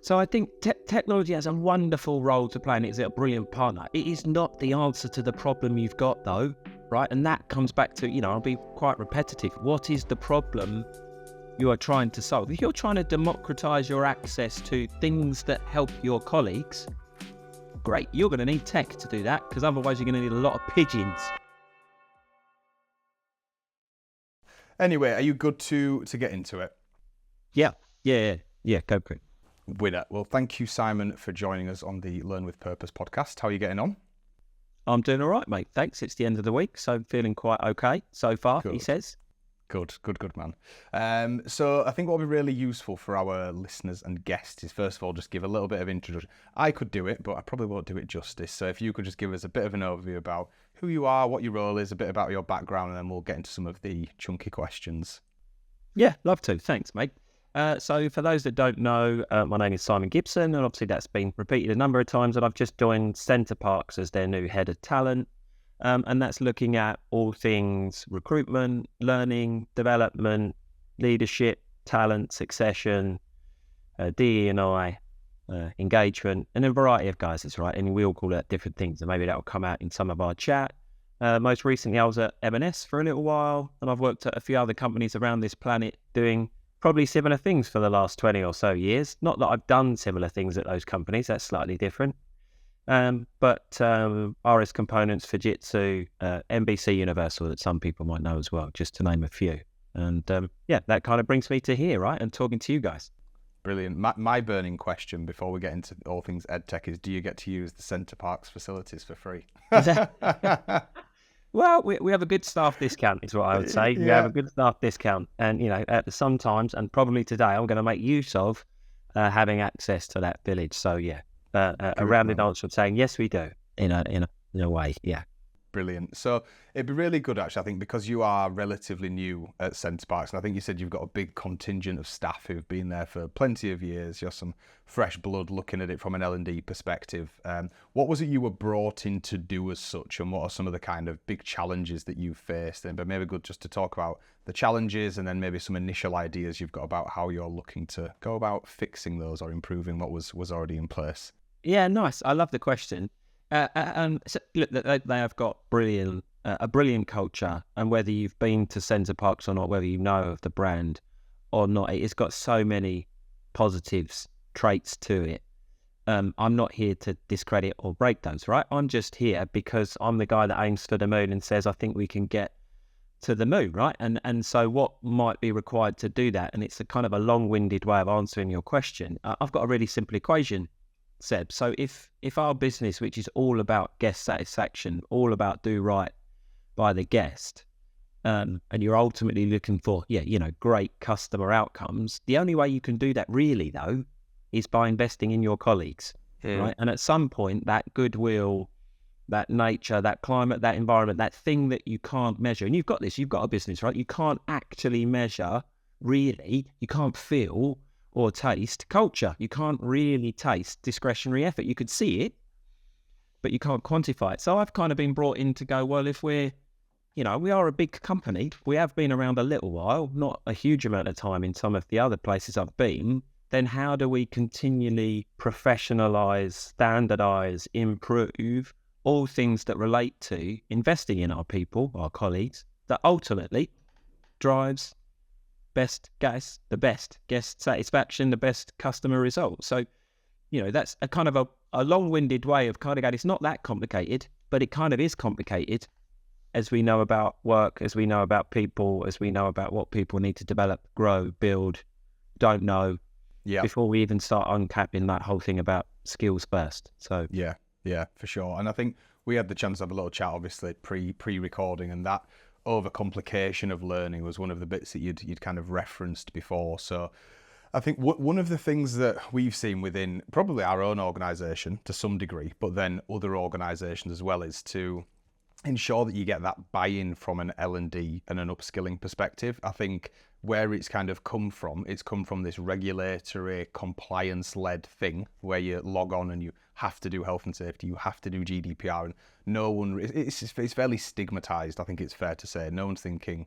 So I think technology has a wonderful role to play and it's a brilliant partner. It is not the answer to the problem you've got though, right? And that comes back to, I'll be quite repetitive. What is the problem you are trying to solve? If you're trying to democratize your access to things that help your colleagues, great, you're going to need tech to do that because otherwise you're going to need a lot of pigeons. Anyway, are you good to get into it? Yeah, go quick. Winner. Well, thank you, Simon, for joining us on the Learn with Purpose podcast. How are you getting on? I'm doing all right, mate. Thanks. It's the end of the week, so I'm feeling quite okay so far, Good. He says. Good, man. So I think what will be really useful for our listeners and guests is, first of all, just give a little bit of introduction. I could do it, but I probably won't do it justice. So if you could just give us a bit of an overview about who you are, what your role is, a bit about your background, and then we'll get into some of the chunky questions. Yeah, love to. Thanks, mate. So for those that don't know, my name is Simon Gibson, and obviously that's been repeated a number of times, and I've just joined Center Parcs as their new head of talent. And that's looking at all things recruitment, learning, development, leadership, talent, succession, DE&I, engagement, and a variety of guises, right? And we all call that different things, and maybe that will come out in some of our chat. Most recently, I was at M&S for a little while, and I've worked at a few other companies around this planet doing probably similar things for the last 20 or so years. Not that I've done similar things at those companies, that's slightly different. But RS Components, Fujitsu, NBC Universal that some people might know as well, just to name a few. And that kind of brings me to here, right? And talking to you guys. Brilliant. My burning question before we get into all things EdTech is, do you get to use the Center Parcs facilities for free? Well, we have a good staff discount is what I would say. We have a good staff discount. And, sometimes, and probably today, I'm going to make use of having access to that village. So, yeah. A rounded answer of saying yes, we do in a way, yeah. Brilliant. So it'd be really good, actually, I think, because you are relatively new at Center Parcs, and I think you said you've got a big contingent of staff who've been there for plenty of years. You're some fresh blood looking at it from an L&D perspective. What was it you were brought in to do as such, and what are some of the kind of big challenges that you've faced? But maybe good just to talk about the challenges and then maybe some initial ideas you've got about how you're looking to go about fixing those or improving what was already in place. Yeah, nice. I love the question. And so, look, they have got a brilliant culture, and whether you've been to Center Parcs or not, whether you know of the brand or not, it's got so many positives, traits to it. I'm not here to discredit or break those, right? I'm just here because I'm the guy that aims for the moon and says, I think we can get to the moon, right? And so what might be required to do that? And it's a kind of a long-winded way of answering your question. I've got a really simple equation, Seb. So if our business, which is all about guest satisfaction, all about do right by the guest, and you're ultimately looking for, great customer outcomes, the only way you can do that really, though, is by investing in your colleagues, right? And at some point, that goodwill, that nature, that climate, that environment, that thing that you can't measure, and you've got a business, right? You can't actually measure, really, you can't feel or taste culture. You can't really taste discretionary effort. You could see it, but you can't quantify it. So I've kind of been brought in to go, well, if we are a big company, we have been around a little while, not a huge amount of time in some of the other places I've been, then how do we continually professionalize, standardize, improve all things that relate to investing in our people, our colleagues, that ultimately drives the best guest satisfaction, the best customer results. So, that's a kind of a long-winded way of kind of going, it's not that complicated, but it kind of is complicated as we know about work, as we know about people, as we know about what people need to develop, grow, build, don't know, before we even start uncapping that whole thing about skills first. So yeah, for sure. And I think we had the chance to have a little chat, obviously, pre-recording, and that overcomplication of learning was one of the bits that you'd kind of referenced before. So I think one of the things that we've seen within probably our own organisation to some degree, but then other organisations as well, is to ensure that you get that buy-in from an L&D and an upskilling perspective. I think where it's kind of come from this regulatory compliance-led thing where you log on and you have to do health and safety, you have to do GDPR, and no one, it's fairly stigmatized, I think it's fair to say. No one's thinking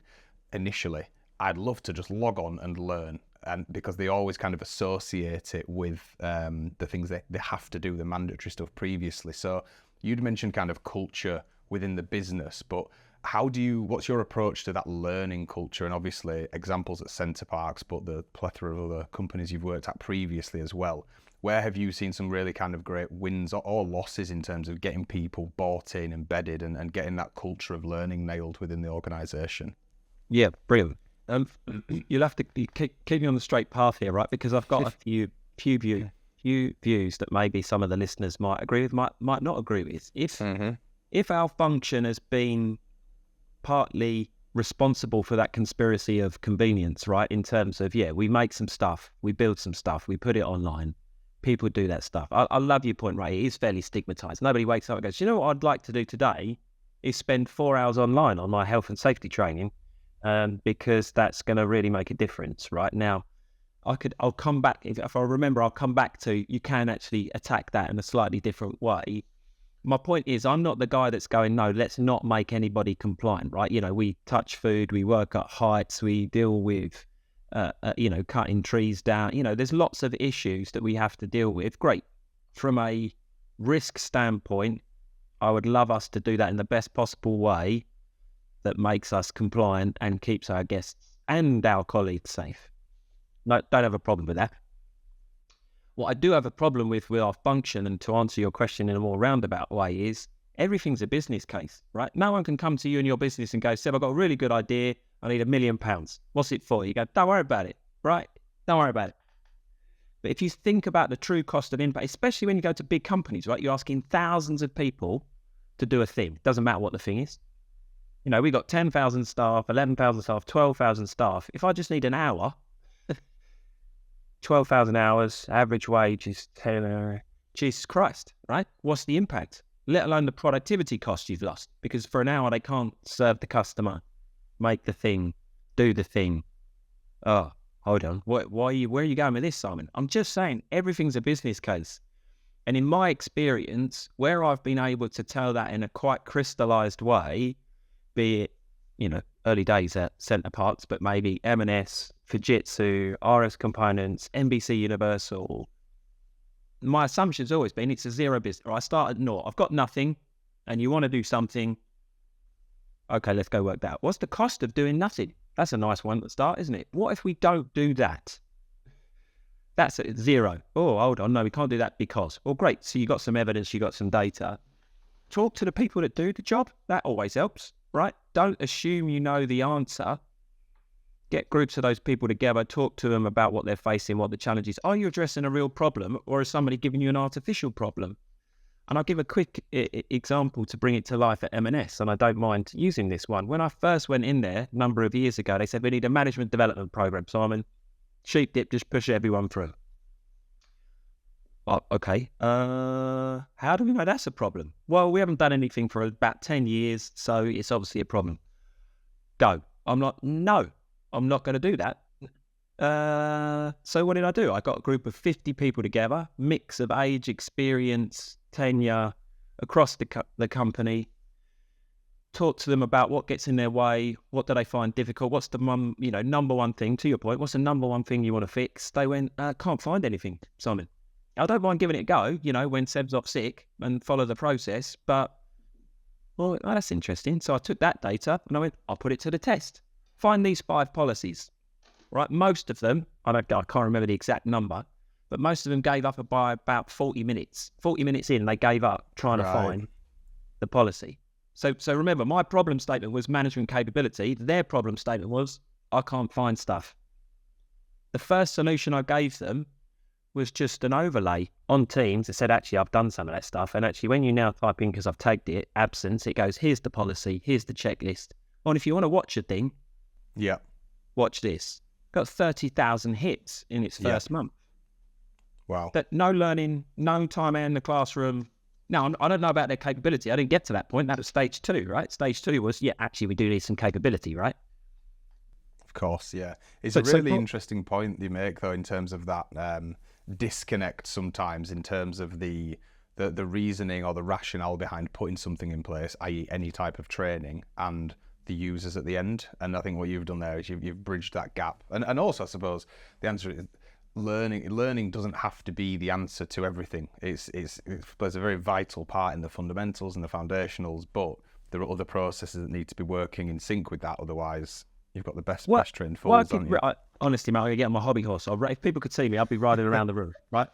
initially, I'd love to just log on and learn. and because they always kind of associate it with the things they have to do, the mandatory stuff previously. So you'd mentioned kind of culture within the business, but what's your approach to that learning culture? And obviously examples at Center Parcs, but the plethora of other companies you've worked at previously as well. Where have you seen some really kind of great wins or losses in terms of getting people bought in, embedded, and getting that culture of learning nailed within the organisation? Yeah, brilliant. You'll have to keep me on the straight path here, right? Because I've got a few views that maybe some of the listeners might agree with, might not agree with. If our function has been partly responsible for that conspiracy of convenience, right? In terms of, we make some stuff, we build some stuff, we put it online, people do that stuff. I love your point, right? It is fairly stigmatized. Nobody wakes up and goes, you know what I'd like to do today is spend 4 hours online on my health and safety training, because that's going to really make a difference. Right now, I'll come back, if I remember, I'll come back to, you can actually attack that in a slightly different way. My point is, I'm not the guy that's going, no, let's not make anybody compliant, right? We touch food, we work at heights, we deal with, cutting trees down. There's lots of issues that we have to deal with. Great. From a risk standpoint, I would love us to do that in the best possible way that makes us compliant and keeps our guests and our colleagues safe. No, don't have a problem with that. What I do have a problem with our function, and to answer your question in a more roundabout way, is everything's a business case, right? No one can come to you in your business and go, Seb, I've got a really good idea. I need £1 million. What's it for? You go, don't worry about it, right? Don't worry about it. But if you think about the true cost of impact, especially when you go to big companies, right? You're asking thousands of people to do a thing. Doesn't matter what the thing is. We've got 10,000 staff, 11,000 staff, 12,000 staff. If I just need an hour, 12,000 hours, average wage is 10, Jesus Christ, right? What's the impact? Let alone the productivity cost you've lost. Because for an hour, they can't serve the customer, make the thing, do the thing. Oh, hold on. Where are you going with this, Simon? I'm just saying, everything's a business case. And in my experience, where I've been able to tell that in a quite crystallized way, be it, early days at Center Parcs, but maybe M&S, Fujitsu, RS Components, NBC Universal, my assumption's always been it's a zero business. Or I start at naught. I've got nothing, and you want to do something. Okay, let's go work that out. What's the cost of doing nothing? That's a nice one to start, isn't it? What if we don't do that? That's at zero. Oh, hold on. No, we can't do that because. Well, great. So you got some evidence, you got some data. Talk to the people that do the job. That always helps, right? Don't assume you know the answer. Get groups of those people together, talk to them about what they're facing, what the challenge is. Are you addressing a real problem, or is somebody giving you an artificial problem? And I'll give a quick example to bring it to life at M&S, and I don't mind using this one. When I first went in there a number of years ago, they said, we need a management development program, Simon. Sheep dip, just push everyone through. Oh, okay. How do we know that's a problem? Well, we haven't done anything for about 10 years, so it's obviously a problem. Go. I'm like, no, I'm not going to do that. So what did I do? I got a group of 50 people together, mix of age, experience, tenure across the company. Talk to them about what gets in their way, what do they find difficult, what's the number one thing, to your point, what's the number one thing you want to fix? They went, can't find anything, Simon. I don't mind giving it a go, when Seb's off sick and follow the process, but, well, that's interesting. So I took that data and I went, I'll put it to the test. Find these 5 policies, right? Most of them, I can't remember the exact number, but most of them gave up by about 40 minutes. 40 minutes in, they gave up trying to find the policy. So remember, my problem statement was management capability. Their problem statement was, I can't find stuff. The first solution I gave them was just an overlay on Teams that said, actually, I've done some of that stuff. And actually, when you now type in, because I've tagged it, absence, it goes, here's the policy, here's the checklist. Oh, and if you want to watch a thing, watch this. Got 30,000 hits in its first month. Wow. But no learning, no time in the classroom. Now, I don't know about their capability. I didn't get to that point. That was stage 2, right? Stage 2 was, actually, we do need some capability, right? Of course, yeah. It's a really interesting point you make, though, in terms of that disconnect sometimes in terms of the reasoning or the rationale behind putting something in place, i.e. any type of training, and the users at the end. And I think what you've done there is you've bridged that gap. And also, I suppose the answer is learning doesn't have to be the answer to everything. It plays a very vital part in the fundamentals and the foundationals, but there are other processes that need to be working in sync with that. Otherwise, you've got the best trained fools, haven't you? Honestly, mate, I get on my hobby horse. If people could see me, I'd be riding around the room, right?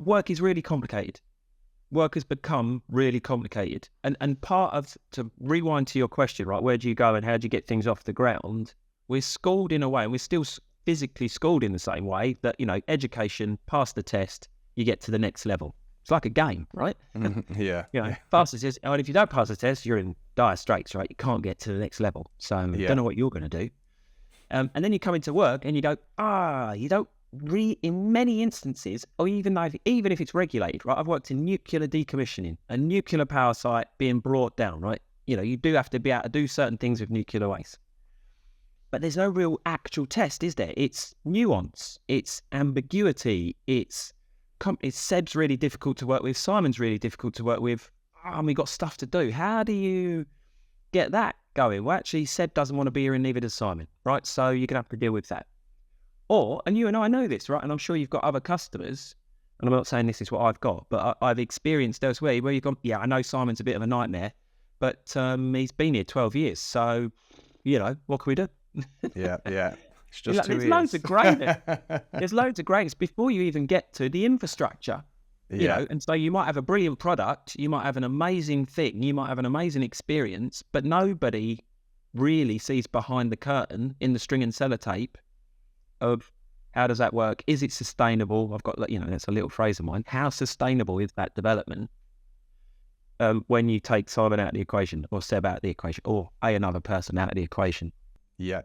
Work is really complicated. Work has become really complicated. And part of, to rewind to your question, right, where do you go and how do you get things off the ground? We're schooled in a way, and we're still physically schooled in the same way that, education, pass the test, you get to the next level. It's like a game, right? Yeah. Pass the test. And if you don't pass the test, you're in dire straits, right? You can't get to the next level. So don't know what you're going to do. And then you come into work and you go, you don't in many instances, or even if it's regulated, right? I've worked in nuclear decommissioning, a nuclear power site being brought down, right? You do have to be able to do certain things with nuclear waste. But there's no real actual test, is there? It's nuance, it's ambiguity, it's Seb's really difficult to work with, Simon's really difficult to work with. We've got stuff to do. How do you get that going? Well, actually, Seb doesn't want to be here and neither does Simon, right? So you're going to have to deal with that. And you and I know this, right? And I'm sure you've got other customers, and I'm not saying this is what I've got, but I've experienced elsewhere where you've gone, I know Simon's a bit of a nightmare, but he's been here 12 years. So, what can we do? Yeah. It's just there's loads of greatness. There's loads of greatness before you even get to the infrastructure. And so you might have a brilliant product, you might have an amazing thing, you might have an amazing experience, but nobody really sees behind the curtain in the string and sellotape of how does that work? Is it sustainable? I've got, that's a little phrase of mine. How sustainable is that development when you take Simon out of the equation, or Seb out of the equation, or another person out of the equation? Yeah.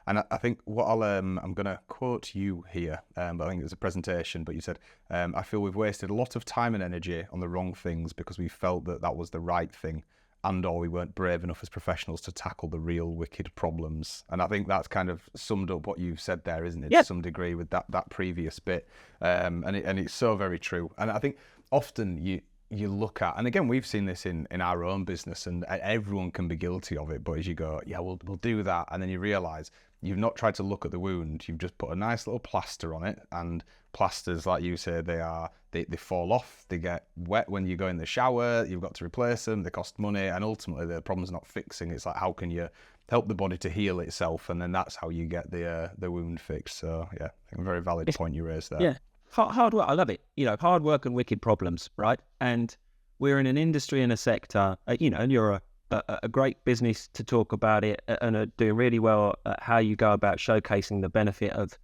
And I think what I'm going to quote you here, but I think it was a presentation, but you said, I feel we've wasted a lot of time and energy on the wrong things because we felt that was the right thing, and/or we weren't brave enough as professionals to tackle the real wicked problems. And I think that's kind of summed up what you've said there, isn't it? Yeah. To some degree with that previous bit. And it's so very true. And I think often you look at, and again, we've seen this in our own business, and everyone can be guilty of it, but as you go, we'll do that, and then you realise you've not tried to look at the wound, you've just put a nice little plaster on it, and plasters, like you say, they fall off, they get wet when you go in the shower, you've got to replace them, they cost money, and ultimately the problem's not fixing. It's like, how can you help the body to heal itself, and then that's how you get the wound fixed. So I think a very valid point you raised there. Yeah. Hard work, I love it. Hard work and wicked problems, right? And we're in an industry and a sector, and you're a great business to talk about it and are doing really well at how you go about showcasing the benefit of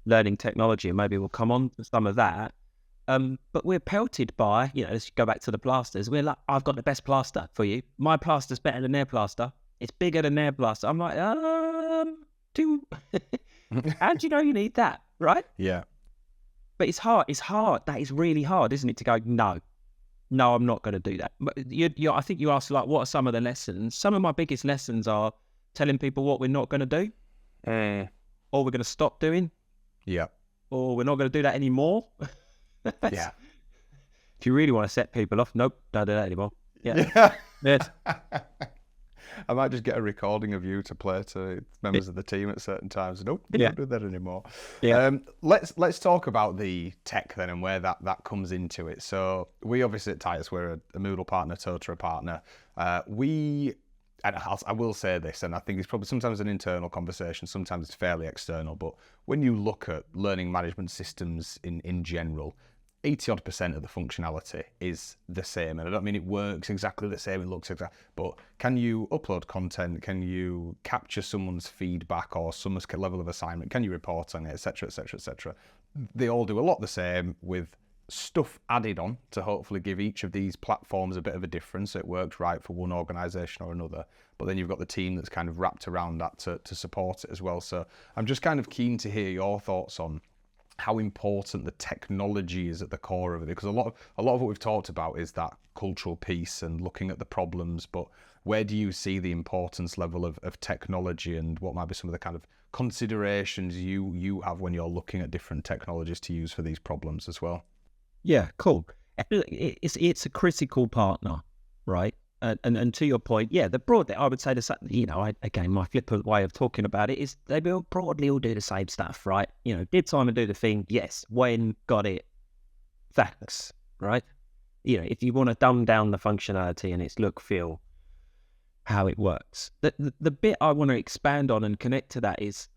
learning technology. And maybe we'll come on to some of that. But we're pelted by, let's go back to the plasters. We're like, I've got the best plaster for you. My plaster's better than their plaster. It's bigger than their plaster. I'm like, how do you know you need that, right? Yeah. But it's hard. That is really hard, isn't it? To go, no, I'm not going to do that. But I think you asked, like, what are some of the lessons? Some of my biggest lessons are telling people what we're not going to do, or we're going to stop doing. Yeah. Or we're not going to do that anymore. Yeah. If you really want to set people off, nope, don't do that anymore. Yeah. Yes. I might just get a recording of you to play to members of the team at certain times. Nope, don't do that anymore. Yeah. Let's talk about the tech then and where that comes into it. So we obviously at Titus, we're a Moodle partner, Totara partner. And I will say this, and I think it's probably sometimes an internal conversation, sometimes it's fairly external, but when you look at learning management systems in general, 80% of the functionality is the same. And I don't mean it works exactly the same, it looks exactly, but can you upload content? Can you capture someone's feedback or someone's level of assignment? Can you report on it, etc., etc., etc.? They all do a lot the same with stuff added on to hopefully give each of these platforms a bit of a difference so it works right for one organisation or another. But then you've got the team that's kind of wrapped around that to support it as well. So I'm just kind of keen to hear your thoughts on how important the technology is at the core of it, because a lot of what we've talked about is that cultural piece and looking at the problems, but where do you see the importance level of technology, and what might be some of the kind of considerations you have when you're looking at different technologies to use for these problems as well? Yeah, cool. It's a critical partner, right? And to your point, yeah, I would say the same. Again, my flippant way of talking about it is they will broadly all do the same stuff, right? Did Simon do the thing? Yes. When? Got it. Thanks, right? If you want to dumb down the functionality and its look, feel, how it works. The bit I want to expand on and connect to that is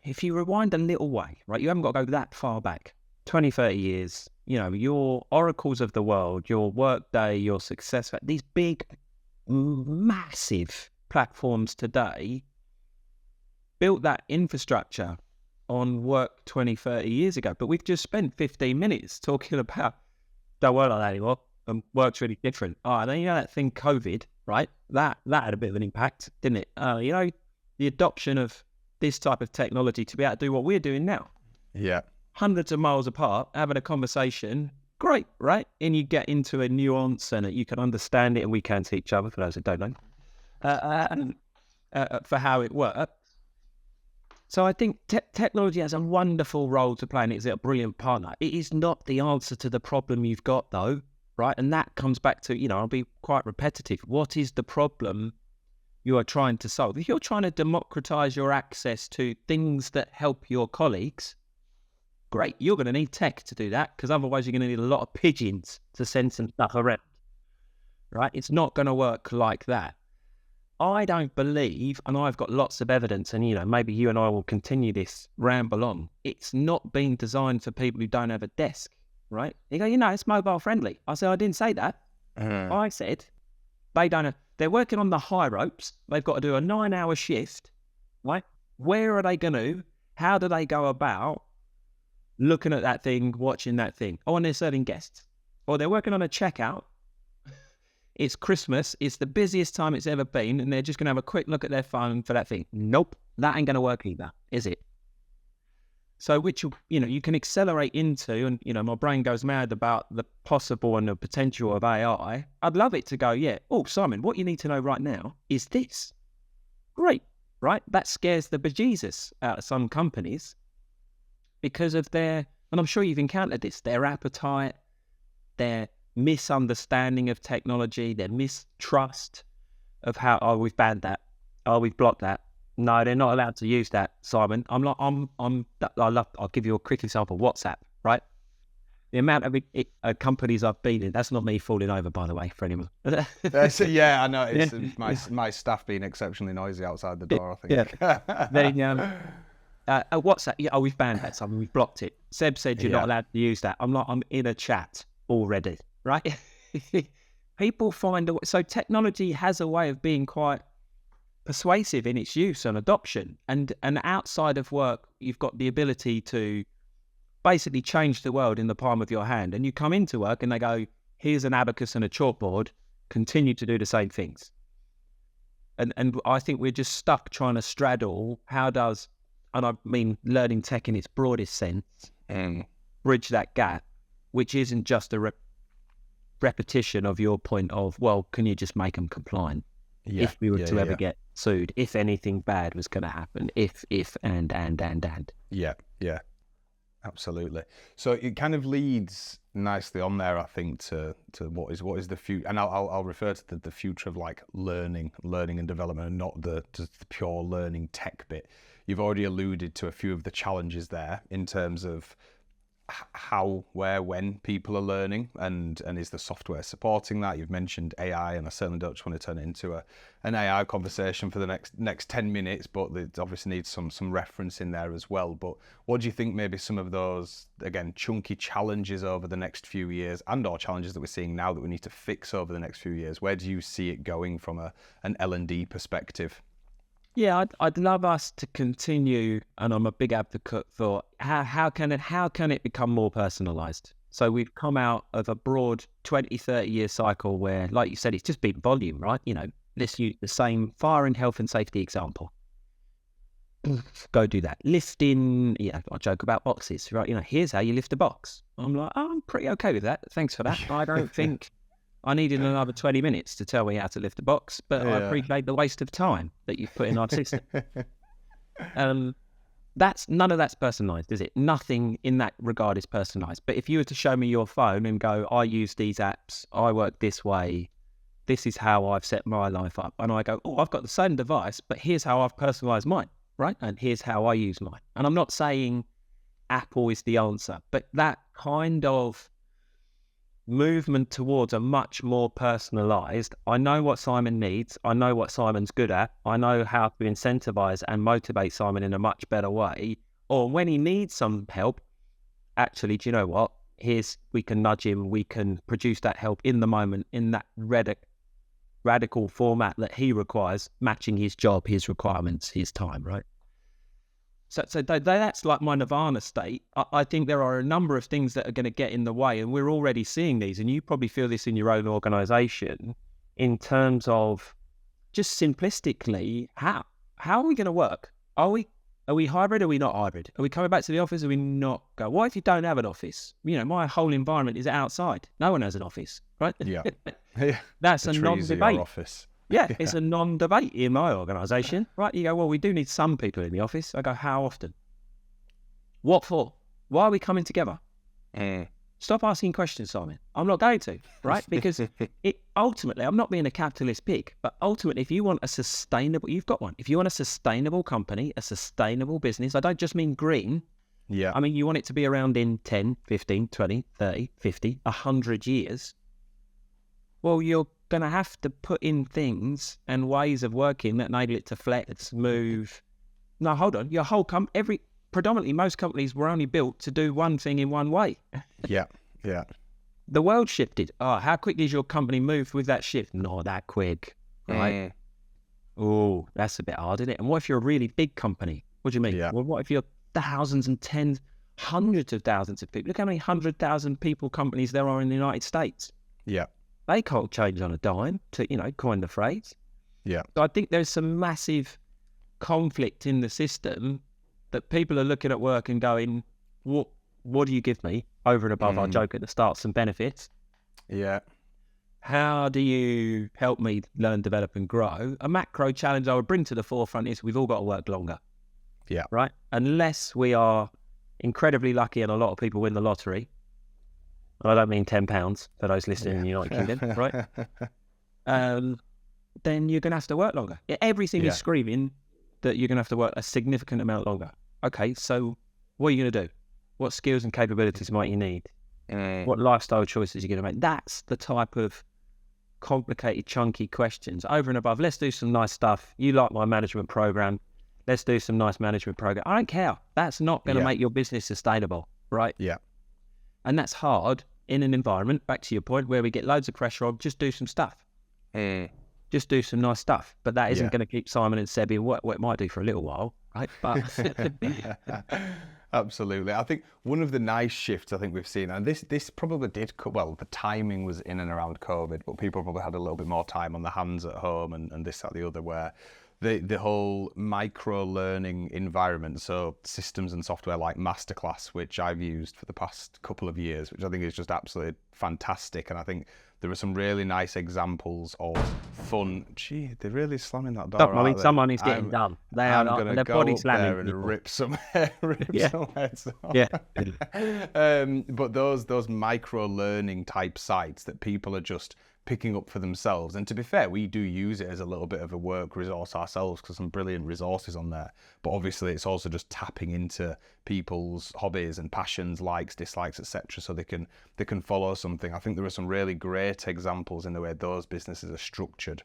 if you rewind a little way, right? You haven't got to go that far back, 20, 30 years, your Oracles of the world, your Workday, your Success, these big, massive platforms today built that infrastructure on work 20, 30 years ago. But we've just spent 15 minutes talking about don't work like that anymore and work's really different. And then that thing COVID, right? That had a bit of an impact, didn't it? The adoption of this type of technology to be able to do what we're doing now. Yeah. Hundreds of miles apart, having a conversation, great, right? And you get into a nuance and you can understand it, and we can see each other, for those that don't know, for how it works. So I think technology has a wonderful role to play, and it's a brilliant partner. It is not the answer to the problem you've got, though, right? And that comes back to, I'll be quite repetitive. What is the problem you are trying to solve? If you're trying to democratize your access to things that help your colleagues, great, you're going to need tech to do that, because otherwise you're going to need a lot of pigeons to send some stuff around, right? It's not going to work like that. I don't believe, and I've got lots of evidence, and maybe you and I will continue this ramble on, it's not being designed for people who don't have a desk, right? You go, it's mobile friendly. I said, I didn't say that. I said, they're working on the high ropes. They've got to do a 9-hour shift, right? Where are they going to, how do they go about looking at that thing, watching that thing? And they're serving guests. Or they're working on a checkout. It's Christmas. It's the busiest time it's ever been. And they're just going to have a quick look at their phone for that thing. Nope. That ain't going to work either, is it? So you can accelerate into, and, my brain goes mad about the possible and the potential of AI. I'd love it to go, Simon, what you need to know right now is this. Great, right? That scares the bejesus out of some companies because of and I'm sure you've encountered this, their appetite, their misunderstanding of technology, their mistrust of how, we've banned that, we've blocked that. No, they're not allowed to use that, Simon. I'll give you a quick example. WhatsApp, right? The amount of companies I've been in, that's not me falling over, by the way, for anyone. Yeah, I know. It's my staff being exceptionally noisy outside the door, I think. Yeah. Then, WhatsApp, we've banned that, Simon. We've blocked it. Seb said you're not allowed to use that. I'm in a chat already, right? People find so technology has a way of being quite persuasive in its use and adoption, and outside of work you've got the ability to basically change the world in the palm of your hand, and you come into work and they go, here's an abacus and a chalkboard, continue to do the same things. And I think we're just stuck trying to straddle and I mean learning tech in its broadest sense, bridge that gap, which isn't just a repetition of your point of, well, can you just make them compliant? If we were to ever get sued, if anything bad was going to happen, if, and. Yeah, absolutely. So it kind of leads nicely on there, I think, to what is the future, and I'll refer to the future of like learning and development, and not just the pure learning tech bit. You've already alluded to a few of the challenges there in terms of how, where, when people are learning, and is the software supporting that? You've mentioned AI, and I certainly don't just want to turn it into an AI conversation for the next 10 minutes, but it obviously needs some reference in there as well. But what do you think maybe some of those, again, chunky challenges over the next few years, and or challenges that we're seeing now that we need to fix over the next few years? Where do you see it going from an L&D perspective? Yeah, I'd love us to continue, and I'm a big advocate for how can it become more personalised? So we've come out of a broad 20, 30-year cycle where, like you said, it's just been volume, right? Let's use the same fire and health and safety example. Go do that. Lifting, I joke about boxes, right? Here's how you lift a box. I'm like, I'm pretty okay with that. Thanks for that. I don't think I needed another 20 minutes to tell me how to lift a box, but I appreciate the waste of time that you've put in our system. None of that's personalised, is it? Nothing in that regard is personalised. But if you were to show me your phone and go, I use these apps, I work this way, this is how I've set my life up. And I go, oh, I've got the same device, but here's how I've personalized mine, right? And here's how I use mine. And I'm not saying Apple is the answer, but that kind of movement towards a much more personalized, I know what Simon needs, I know what Simon's good at, I know how to incentivize and motivate Simon in a much better way. Or when he needs some help, actually, do you know what? We can nudge him, we can produce that help in the moment, in that radical format that he requires, matching his job, his requirements, his time, right? So that's like my nirvana state. I think there are a number of things that are going to get in the way, and we're already seeing these, and you probably feel this in your own organisation in terms of just simplistically, how are we going to work? Are we hybrid? Or are we not hybrid? Are we coming back to the office? Or are we not go? What if you don't have an office? My whole environment is outside. No one has an office, right? Yeah. That's a non-debate. Office. Yeah, it's a non-debate in my organisation, right? You go, well, we do need some people in the office. I go, how often? What for? Why are we coming together? Stop asking questions, Simon. I'm not going to, right? Because ultimately, I'm not being a capitalist pig, but ultimately, if you want a sustainable, you've got one. If you want a sustainable company, a sustainable business, I don't just mean green. Yeah. I mean, you want it to be around in 10, 15, 20, 30, 50, 100 years. Well, you're going to have to put in things and ways of working that enable it to flex, move. No, hold on. Your whole predominantly most companies were only built to do one thing in one way. Yeah. The world shifted. Oh, how quickly has your company moved with that shift? Not that quick, right? Oh, that's a bit hard, isn't it? And what if you're a really big company? What do you mean? Yeah. Well, what if you're thousands and tens, hundreds of thousands of people? Look how many 100,000 people companies there are in the United States. Yeah. They can't change on a dime, to coin the phrase. Yeah. So I think there's some massive conflict in the system that people are looking at work and going, what do you give me over and above our joke at the start, some benefits? Yeah. How do you help me learn, develop and grow? A macro challenge I would bring to the forefront is we've all got to work longer. Yeah. Right? Unless we are incredibly lucky and a lot of people win the lottery. I don't mean £10 for those listening in the United Kingdom, right? Then you're going to have to work longer. Everything is screaming that you're going to have to work a significant amount longer. Okay, so what are you going to do? What skills and capabilities might you need? What lifestyle choices are you going to make? That's the type of complicated, chunky questions. Over and above, let's do some nice stuff. You like my management program. Let's do some nice management program. I don't care. That's not going to make your business sustainable, right? Yeah. And that's hard in an environment, back to your point, where we get loads of pressure on, just do some stuff. Just do some nice stuff. But that isn't going to keep Simon and Sebi what it might do for a little while, right? But Absolutely. I think one of the nice shifts I think we've seen, and this probably did, the timing was in and around COVID, but people probably had a little bit more time on their hands at home and this, that, the other, where the whole micro-learning environment, so systems and software like Masterclass, which I've used for the past couple of years, which I think is just absolutely fantastic. And I think there are some really nice examples of fun. Gee, they're really slamming that door. I mean, someone is getting done. They are not, their body slamming and rip some heads off. Yeah. But those micro-learning type sites that people are just picking up for themselves. And to be fair, we do use it as a little bit of a work resource ourselves because some brilliant resources on there. But obviously it's also just tapping into people's hobbies and passions, likes, dislikes, etc. so they can follow something. I think there are some really great examples in the way those businesses are structured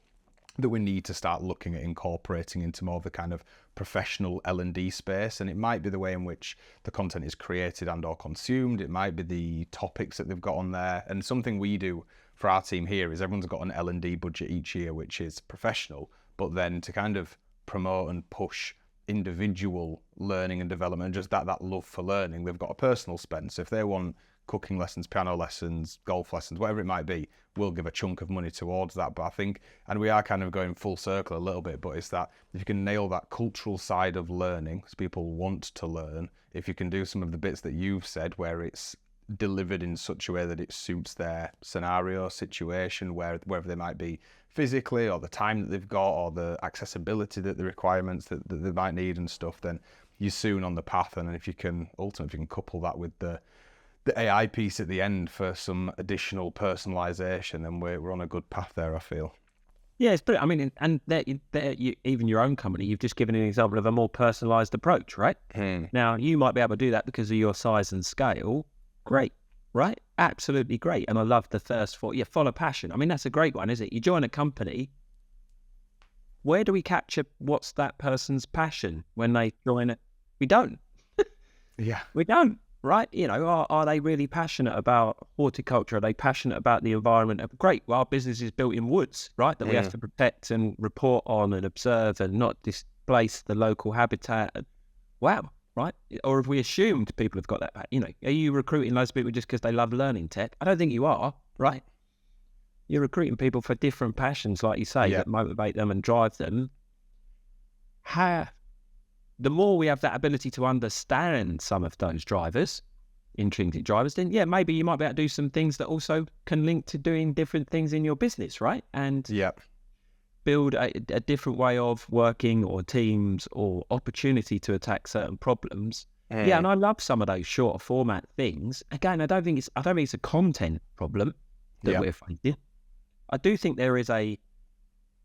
that we need to start looking at incorporating into more of the kind of professional L&D space. And it might be the way in which the content is created and or consumed. It might be the topics that they've got on there. And something we do for our team here is everyone's got an L&D budget each year, which is professional, but then to kind of promote and push individual learning and development, just that love for learning, they've got a personal spend. So if they want cooking lessons, piano lessons, golf lessons, whatever it might be, we'll give a chunk of money towards that. But I think, and we are kind of going full circle a little bit, but it's that if you can nail that cultural side of learning, because people want to learn, if you can do some of the bits that you've said where it's delivered in such a way that it suits their scenario, situation, wherever they might be physically, or the time that they've got, or the accessibility, that the requirements that they might need and stuff, then you're soon on the path. And if you can couple that with the the AI piece at the end for some additional personalisation, then we're on a good path there, I feel. Yeah, it's brilliant. I mean, and even your own company, you've just given an example of a more personalised approach, right? Now, you might be able to do that because of your size and scale. Great, right? Absolutely great. And I love the thirst for, follow passion. I mean, that's a great one, isn't it? You join a company. Where do we capture what's that person's passion when they join it? We don't. Yeah. We don't. Right? Are they really passionate about horticulture? Are they passionate about the environment? Great. Well, our business is built in woods, right? That we have to protect and report on and observe and not displace the local habitat. Wow. Right? Or have we assumed people have got that? Are you recruiting loads of people just because they love learning tech? I don't think you are, right? You're recruiting people for different passions, like you say, that motivate them and drive them. The more we have that ability to understand some of those drivers, intrinsic drivers, then maybe you might be able to do some things that also can link to doing different things in your business, right? And build a different way of working or teams or opportunity to attack certain problems. And I love some of those shorter format things. Again, I don't think it's a content problem that we're facing. I do think there is a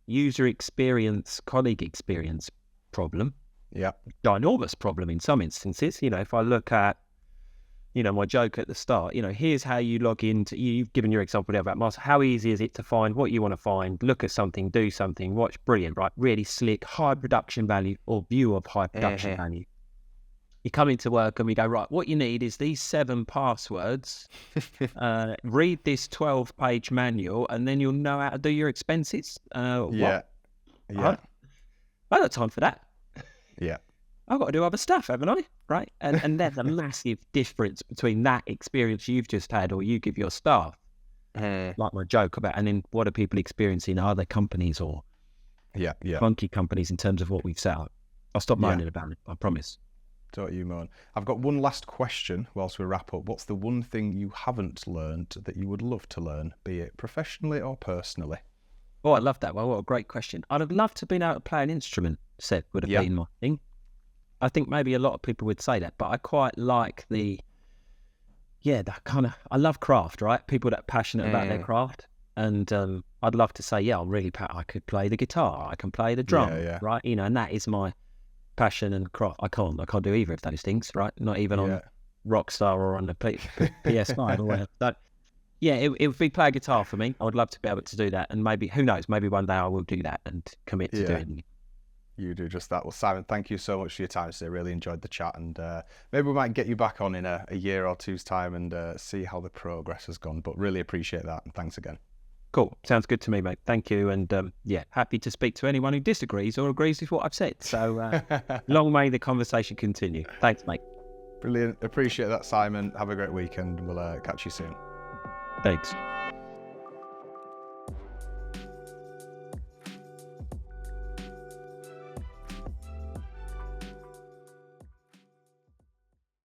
user experience, colleague experience problem. Ginormous problem in some instances. If I look at, my joke at the start, here's how you log into, you've given your example there about master. How easy is it to find what you want to find, look at something, do something, watch, brilliant, right? Really slick, high production value or view of high production value. You come into work and we go, right, what you need is these 7 passwords, read this 12-page manual, and then you'll know how to do your expenses. What? I don't have time for that. I've got to do other stuff, haven't I? Right? And there's a massive difference between that experience you've just had or you give your staff, like my joke about, and then what are people experiencing in other companies or funky companies in terms of what we've set up. I'll stop moaning about it, I promise. Don't you moan. I've got one last question whilst we wrap up. What's the one thing you haven't learned that you would love to learn, be it professionally or personally? Oh, I love that one. What a great question. I'd have loved to have been able to play an instrument, Seb, would have been my thing. I think maybe a lot of people would say that, but I quite like that I love craft, right? People that are passionate about their craft. And I'd love to say, I could play the guitar, I can play the drum, right? And that is my passion and craft. I can't do either of those things, right? Not even on Rockstar or on the PS5 or whatever. So, it would be play guitar for me. I would love to be able to do that. And maybe, who knows, maybe one day I will do that and commit to doing it. You do just that. Well, Simon, thank you so much for your time today. Really enjoyed the chat, and maybe we might get you back on in a year or two's time and see how the progress has gone. But really appreciate that, and thanks again. Cool. Sounds good to me, mate. Thank you. And happy to speak to anyone who disagrees or agrees with what I've said. So long may the conversation continue. Thanks, mate. Brilliant. Appreciate that, Simon. Have a great weekend. We'll catch you soon. Thanks.